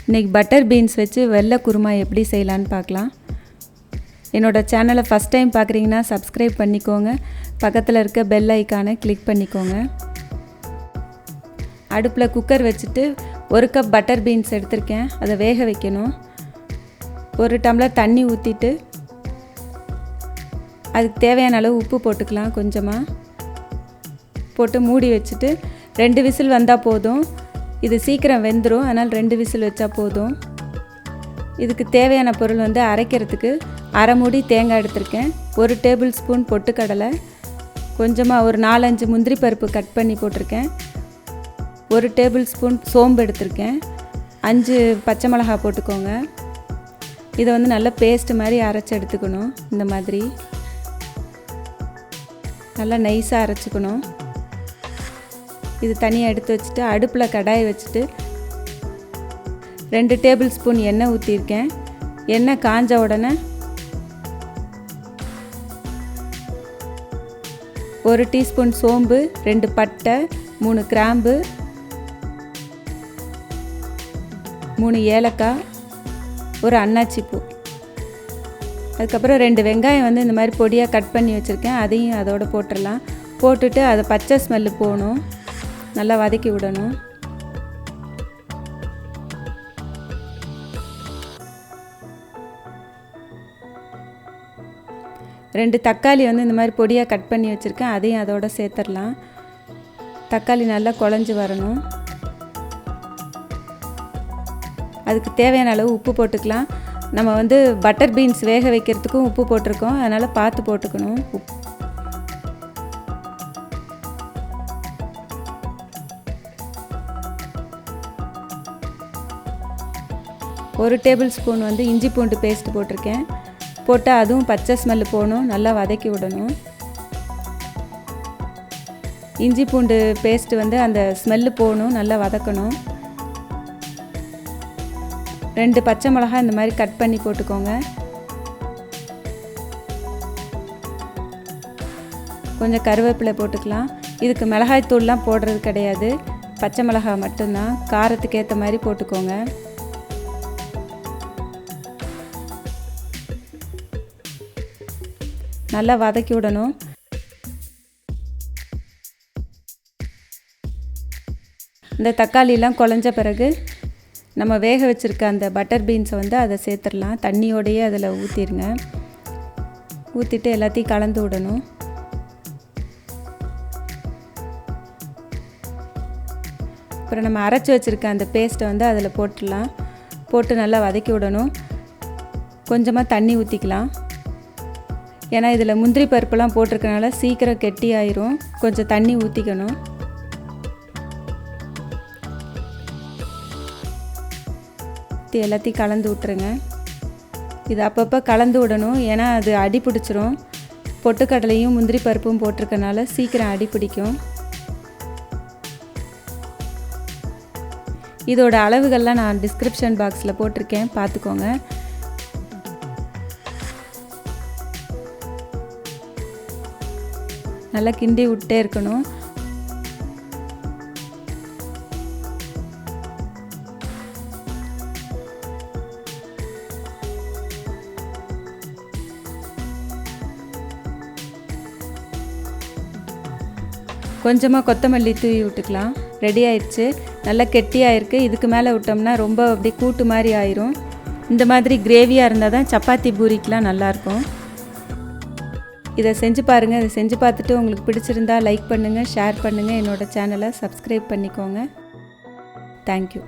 இன்றைக்கி butter beans வச்சு வெள்ளை குருமா எப்படி செய்யலான்னு பார்க்கலாம். என்னோடய சேனலை ஃபஸ்ட் டைம் பார்க்குறீங்கன்னா சப்ஸ்கிரைப் பண்ணிக்கோங்க. பக்கத்தில் இருக்க பெல் ஐக்கானை கிளிக் பண்ணிக்கோங்க. அடுப்பில் குக்கர் வச்சுட்டு 1 கப் பட்டர் பீன்ஸ் எடுத்திருக்கேன். அதை வேக வைக்கணும். 1 டம்ளர் தண்ணி ஊற்றிட்டு அதுக்கு தேவையான அளவு உப்பு போட்டுக்கலாம். கொஞ்சமாக போட்டு மூடி வச்சுட்டு 2 விசில் வந்தால் போதும். இது சீக்கிரம் வெந்துடும், அதனால் 2 விசில் வச்சா போதும். இதுக்கு தேவையான பொருள் அரைக்கிறதுக்கு அரை மூடி தேங்காய் எடுத்திருக்கேன், 1 டேபிள் ஸ்பூன் பொட்டுக்கடலை, கொஞ்சமாக ஒரு 4-5 முந்திரி பருப்பு கட் பண்ணி போட்டிருக்கேன், 1 டேபிள் ஸ்பூன் சோம்பு எடுத்திருக்கேன், 5 பச்சை மிளகாய் போட்டுக்கோங்க. இதை நல்லா பேஸ்ட் மாதிரி அரைச்சி எடுத்துக்கணும். இந்த மாதிரி நல்லா நைஸாக அரைச்சிக்கணும். இது தனியாக எடுத்து வச்சுட்டு அடுப்பில் கடாயை வச்சுட்டு 2 டேபிள் ஸ்பூன் எண்ணெய் ஊற்றிருக்கேன். எண்ணெய் காஞ்ச உடனே 1 டீஸ்பூன் சோம்பு, 2 பட்டை, 3 கிராம்பு, 3 ஏலக்காய், ஒரு அன்னாச்சி பூ, அதுக்கப்புறம் 2 வெங்காயம் இந்த மாதிரி பொடியாக கட் பண்ணி வச்சுருக்கேன். அதையும் அதோடு போட்டுடலாம். போட்டுட்டு அதை பச்சை ஸ்மெல்லு போகணும், நல்லா வதக்கி விடணும். ரெண்டு தக்காளி இந்த மாதிரி பொடியாக கட் பண்ணி வச்சுருக்கேன். அதையும் அதோடு சேர்த்துடலாம். தக்காளி நல்லா குழஞ்சி வரணும். அதுக்கு தேவையான அளவு உப்பு போட்டுக்கலாம். நம்ம பட்டர் பீன்ஸ் வேக வைக்கிறதுக்கும் உப்பு போட்டிருக்கோம், அதனால் பார்த்து போட்டுக்கணும். ஒரு டேபிள் ஸ்பூன் இஞ்சி பூண்டு பேஸ்ட் போட்டிருக்கேன். போட்டு அதுவும் பச்சை ஸ்மெல்லு போகணும், நல்லா வதக்கி விடணும். இஞ்சி பூண்டு பேஸ்ட்டு அந்த ஸ்மெல்லு போகணும், நல்லா வதக்கணும். 2 பச்சை மிளகாய் இந்த மாதிரி கட் பண்ணி போட்டுக்கோங்க. கொஞ்சம் கருவேப்பிலை போட்டுக்கலாம். இதுக்கு மிளகாய் தூள்லாம் போடுறது கிடையாது, பச்சை மிளகாய் மட்டும்தான். காரத்துக்கு ஏற்ற மாதிரி போட்டுக்கோங்க. நல்லா வதக்கி விடணும். இந்த தக்காளிலாம் குழஞ்ச பிறகு நம்ம வேக வச்சுருக்க அந்த பட்டர் பீன்ஸை அதை சேர்த்துடலாம். தண்ணியோடையே அதில் ஊற்றிடுங்க. ஊற்றிட்டு எல்லாத்தையும் கலந்து விடணும். அப்புறம் நம்ம அரைச்சி வச்சுருக்க அந்த பேஸ்ட்டை அதில் போட்டுடலாம். போட்டு நல்லா வதக்கி விடணும். கொஞ்சமாக தண்ணி ஊற்றிக்கலாம். ஏன்னா இதில் முந்திரி பருப்புலாம் போட்டிருக்கனால சீக்கிரம் கெட்டி ஆயிரும். கொஞ்சம் தண்ணி ஊற்றிக்கணும். எல்லாத்தையும் கலந்து விட்டுருங்க. இது அப்பப்போ கலந்து விடணும், ஏன்னா அது அடி பிடிச்சிரும். பொட்டுக்கடலையும் முந்திரி பருப்பும் போட்டிருக்கனால சீக்கிரம் அடி பிடிக்கும். இதோட அளவுகள்லாம் நான் டிஸ்கிரிப்ஷன் பாக்ஸில் போட்டிருக்கேன், பார்த்துக்கோங்க. நல்லா கிண்டி விட்டே இருக்கணும். கொஞ்சமாக கொத்தமல்லி தூவி விட்டுக்கலாம். ரெடி ஆயிடுச்சு. நல்லா கெட்டியாக இருக்குது. இதுக்கு மேலே விட்டோம்னா ரொம்ப அப்படியே கூட்டு மாதிரி ஆயிரும். இந்த மாதிரி கிரேவியாக இருந்தால் தான் சப்பாத்தி பூரிக்கெலாம் நல்லாயிருக்கும். இதை செஞ்சு பாருங்கள். இதை செஞ்சு பார்த்துட்டு உங்களுக்கு பிடிச்சிருந்தா லைக் பண்ணுங்கள், ஷேர் பண்ணுங்கள். என்னோடய சேனலை சப்ஸ்கிரைப் பண்ணிக்கோங்க. தேங்க்யூ.